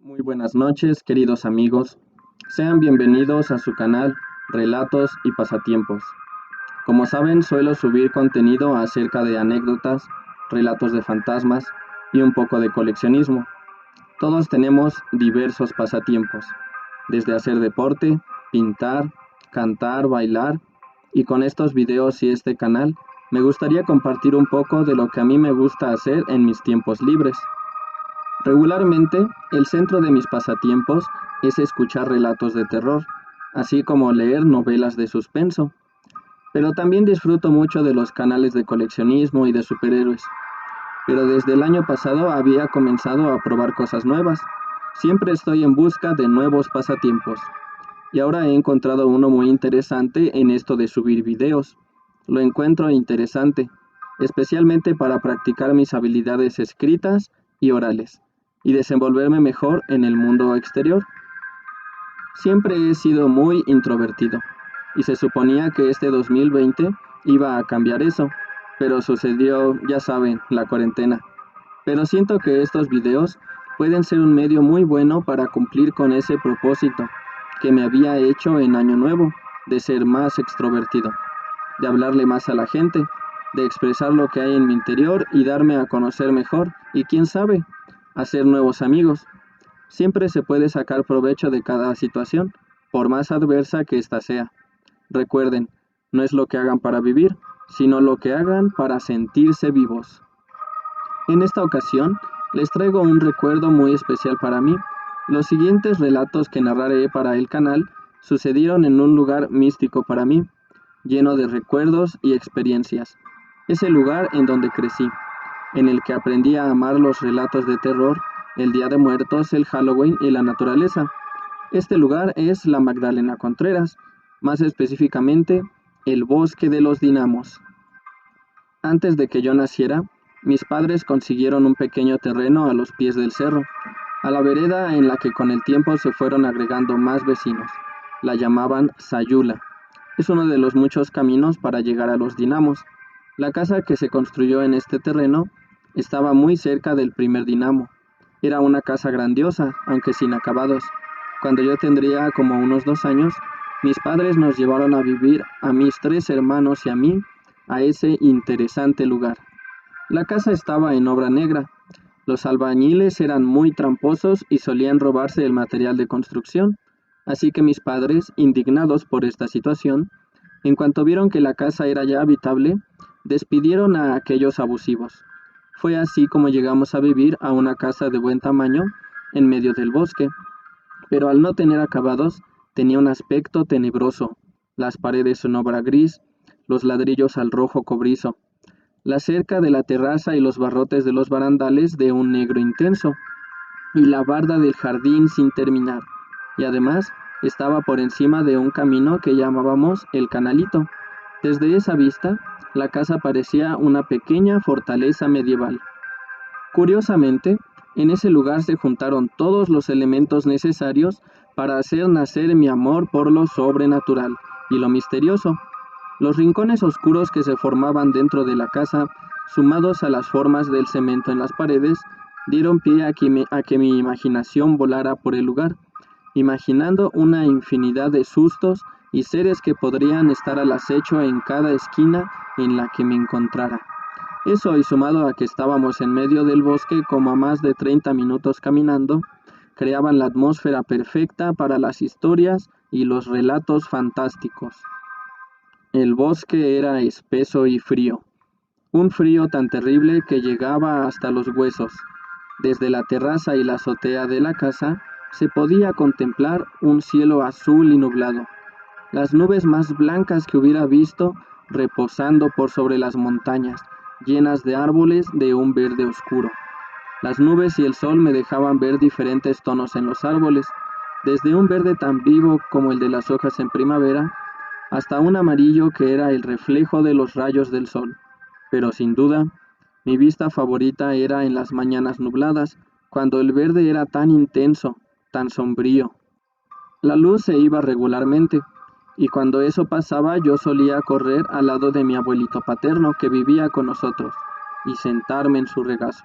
Muy buenas noches, queridos amigos. Sean bienvenidos a su canal Relatos y Pasatiempos. Como saben, suelo subir contenido acerca de anécdotas, relatos de fantasmas y un poco de coleccionismo. Todos tenemos diversos pasatiempos, desde hacer deporte, pintar, cantar, bailar, y con estos videos y este canal me gustaría compartir un poco de lo que a mí me gusta hacer en mis tiempos libres. Regularmente, el centro de mis pasatiempos es escuchar relatos de terror, así como leer novelas de suspenso, pero también disfruto mucho de los canales de coleccionismo y de superhéroes. Pero desde el año pasado había comenzado a probar cosas nuevas. Siempre estoy en busca de nuevos pasatiempos, y ahora he encontrado uno muy interesante en esto de subir videos. Lo encuentro interesante, especialmente para practicar mis habilidades escritas y orales, y desenvolverme mejor en el mundo exterior. Siempre he sido muy introvertido, y se suponía que este 2020 iba a cambiar eso, pero sucedió, ya saben, la cuarentena. Pero siento que estos videos pueden ser un medio muy bueno para cumplir con ese propósito que me había hecho en Año Nuevo, de ser más extrovertido, de hablarle más a la gente, de expresar lo que hay en mi interior y darme a conocer mejor, y quién sabe, hacer nuevos amigos. Siempre se puede sacar provecho de cada situación, por más adversa que ésta sea. Recuerden, no es lo que hagan para vivir, sino lo que hagan para sentirse vivos. En esta ocasión, les traigo un recuerdo muy especial para mí. Los siguientes relatos que narraré para el canal sucedieron en un lugar místico para mí, lleno de recuerdos y experiencias. Es el lugar en donde crecí, en el que aprendí a amar los relatos de terror, el Día de Muertos, el Halloween y la naturaleza. Este lugar es la Magdalena Contreras, más específicamente, el Bosque de los Dinamos. Antes de que yo naciera, mis padres consiguieron un pequeño terreno a los pies del cerro, a la vereda en la que con el tiempo se fueron agregando más vecinos. La llamaban Sayula. Es uno de los muchos caminos para llegar a los dinamos. La casa que se construyó en este terreno estaba muy cerca del primer dinamo. Era una casa grandiosa, aunque sin acabados. Cuando yo tendría como unos 2 años, mis padres nos llevaron a vivir a mis 3 hermanos y a mí a ese interesante lugar. La casa estaba en obra negra. Los albañiles eran muy tramposos y solían robarse el material de construcción, así que mis padres, indignados por esta situación, en cuanto vieron que la casa era ya habitable, despidieron a aquellos abusivos. Fue así como llegamos a vivir a una casa de buen tamaño en medio del bosque, pero al no tener acabados, tenía un aspecto tenebroso, las paredes en obra gris, los ladrillos al rojo cobrizo, la cerca de la terraza y los barrotes de los barandales de un negro intenso, y la barda del jardín sin terminar, y además estaba por encima de un camino que llamábamos el Canalito. Desde esa vista, la casa parecía una pequeña fortaleza medieval. Curiosamente, en ese lugar se juntaron todos los elementos necesarios para hacer nacer mi amor por lo sobrenatural y lo misterioso. Los rincones oscuros que se formaban dentro de la casa, sumados a las formas del cemento en las paredes, dieron pie a que mi imaginación volara por el lugar, imaginando una infinidad de sustos y seres que podrían estar al acecho en cada esquina en la que me encontrara. Eso, y sumado a que estábamos en medio del bosque como a más de 30 minutos caminando, creaban la atmósfera perfecta para las historias y los relatos fantásticos. El bosque era espeso y frío, un frío tan terrible que llegaba hasta los huesos. Desde la terraza y la azotea de la casa se podía contemplar un cielo azul y nublado, las nubes más blancas que hubiera visto reposando por sobre las montañas, llenas de árboles de un verde oscuro. Las nubes y el sol me dejaban ver diferentes tonos en los árboles, desde un verde tan vivo como el de las hojas en primavera, hasta un amarillo que era el reflejo de los rayos del sol. Pero sin duda, mi vista favorita era en las mañanas nubladas, cuando el verde era tan intenso, tan sombrío. La luz se iba regularmente, y cuando eso pasaba yo solía correr al lado de mi abuelito paterno que vivía con nosotros, y sentarme en su regazo.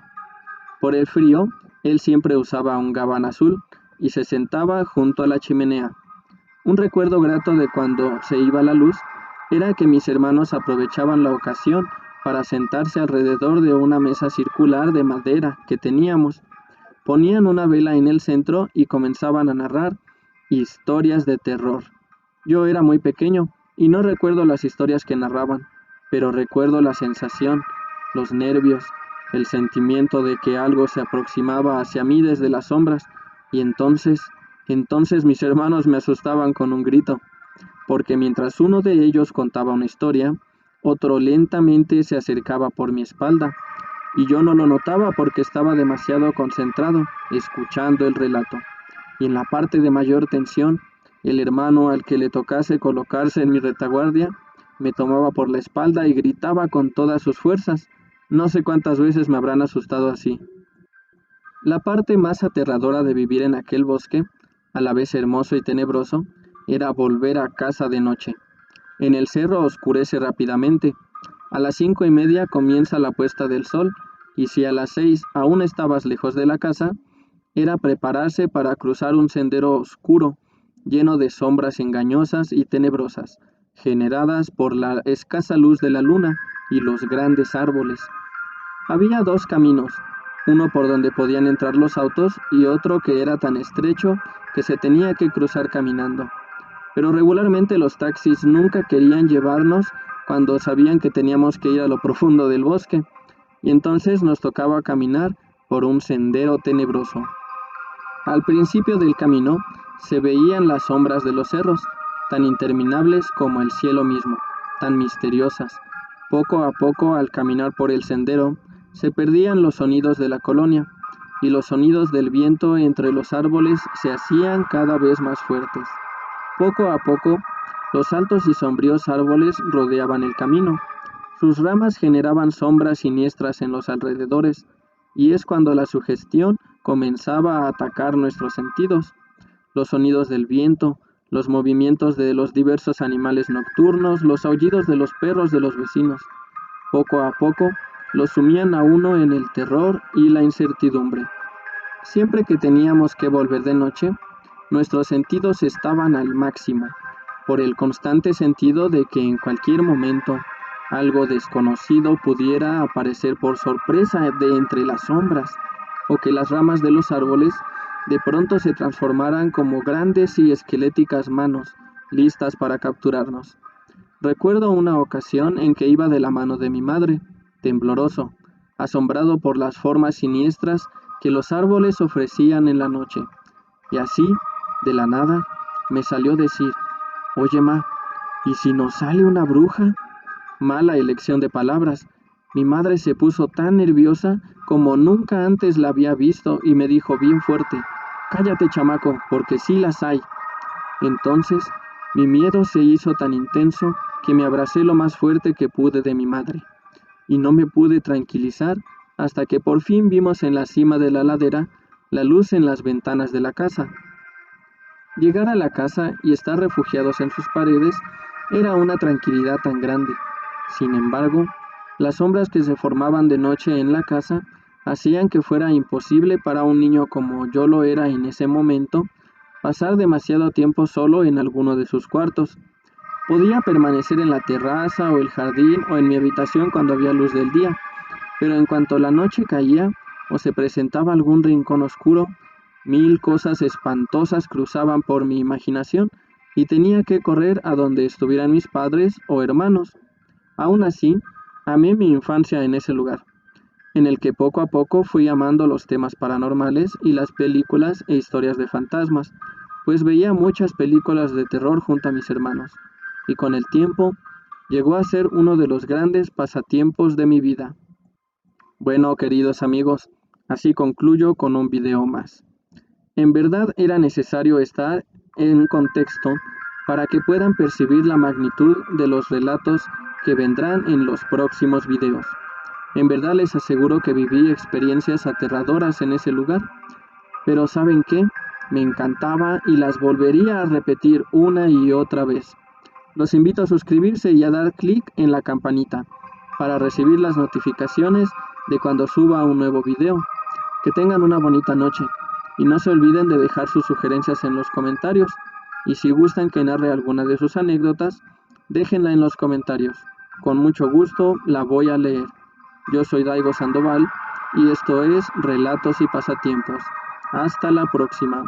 Por el frío, él siempre usaba un gabán azul y se sentaba junto a la chimenea. Un recuerdo grato de cuando se iba la luz era que mis hermanos aprovechaban la ocasión para sentarse alrededor de una mesa circular de madera que teníamos. Ponían una vela en el centro y comenzaban a narrar historias de terror. Yo era muy pequeño y no recuerdo las historias que narraban, pero recuerdo la sensación, los nervios, el sentimiento de que algo se aproximaba hacia mí desde las sombras, y entonces mis hermanos me asustaban con un grito, porque mientras uno de ellos contaba una historia, otro lentamente se acercaba por mi espalda, y yo no lo notaba porque estaba demasiado concentrado, escuchando el relato. Y en la parte de mayor tensión, el hermano al que le tocase colocarse en mi retaguardia, me tomaba por la espalda y gritaba con todas sus fuerzas. No sé cuántas veces me habrán asustado así. La parte más aterradora de vivir en aquel bosque, a la vez hermoso y tenebroso, era volver a casa de noche. En el cerro oscurece rápidamente. A las 5:30 comienza la puesta del sol, y si a las 6 aún estabas lejos de la casa, era prepararse para cruzar un sendero oscuro, lleno de sombras engañosas y tenebrosas, generadas por la escasa luz de la luna y los grandes árboles. Había dos caminos, uno por donde podían entrar los autos y otro que era tan estrecho que se tenía que cruzar caminando. Pero regularmente los taxis nunca querían llevarnos cuando sabían que teníamos que ir a lo profundo del bosque, y entonces nos tocaba caminar por un sendero tenebroso. Al principio del camino se veían las sombras de los cerros, tan interminables como el cielo mismo, tan misteriosas. Poco a poco, al caminar por el sendero, se perdían los sonidos de la colonia, y los sonidos del viento entre los árboles se hacían cada vez más fuertes. Poco a poco, los altos y sombríos árboles rodeaban el camino. Sus ramas generaban sombras siniestras en los alrededores, y es cuando la sugestión comenzaba a atacar nuestros sentidos. Los sonidos del viento, los movimientos de los diversos animales nocturnos, los aullidos de los perros de los vecinos. Poco a poco, los sumían a uno en el terror y la incertidumbre. Siempre que teníamos que volver de noche, nuestros sentidos estaban al máximo, por el constante sentido de que en cualquier momento algo desconocido pudiera aparecer por sorpresa de entre las sombras, o que las ramas de los árboles de pronto se transformaran como grandes y esqueléticas manos, listas para capturarnos. Recuerdo una ocasión en que iba de la mano de mi madre, tembloroso, asombrado por las formas siniestras que los árboles ofrecían en la noche. Y así, de la nada, me salió decir: «Oye, ma, ¿y si nos sale una bruja?». Mala elección de palabras. Mi madre se puso tan nerviosa como nunca antes la había visto y me dijo bien fuerte: «Cállate, chamaco, porque sí las hay». Entonces, mi miedo se hizo tan intenso que me abracé lo más fuerte que pude de mi madre, y no me pude tranquilizar hasta que por fin vimos en la cima de la ladera la luz en las ventanas de la casa. Llegar a la casa y estar refugiados en sus paredes era una tranquilidad tan grande. Sin embargo, las sombras que se formaban de noche en la casa hacían que fuera imposible para un niño como yo lo era en ese momento pasar demasiado tiempo solo en alguno de sus cuartos. Podía permanecer en la terraza o el jardín o en mi habitación cuando había luz del día, pero en cuanto la noche caía o se presentaba algún rincón oscuro, 1000 cosas espantosas cruzaban por mi imaginación y tenía que correr a donde estuvieran mis padres o hermanos. Aún así, amé mi infancia en ese lugar, en el que poco a poco fui amando los temas paranormales y las películas e historias de fantasmas, pues veía muchas películas de terror junto a mis hermanos, y con el tiempo llegó a ser uno de los grandes pasatiempos de mi vida. Bueno, queridos amigos, así concluyo con un video más. En verdad era necesario estar en contexto para que puedan percibir la magnitud de los relatos que vendrán en los próximos videos. En verdad les aseguro que viví experiencias aterradoras en ese lugar, pero ¿saben qué? Me encantaba y las volvería a repetir una y otra vez. Los invito a suscribirse y a dar clic en la campanita para recibir las notificaciones de cuando suba un nuevo video. Que tengan una bonita noche y no se olviden de dejar sus sugerencias en los comentarios. Y si gustan que narre alguna de sus anécdotas, déjenla en los comentarios. Con mucho gusto la voy a leer. Yo soy Daigo Sandoval y esto es Relatos y Pasatiempos. Hasta la próxima.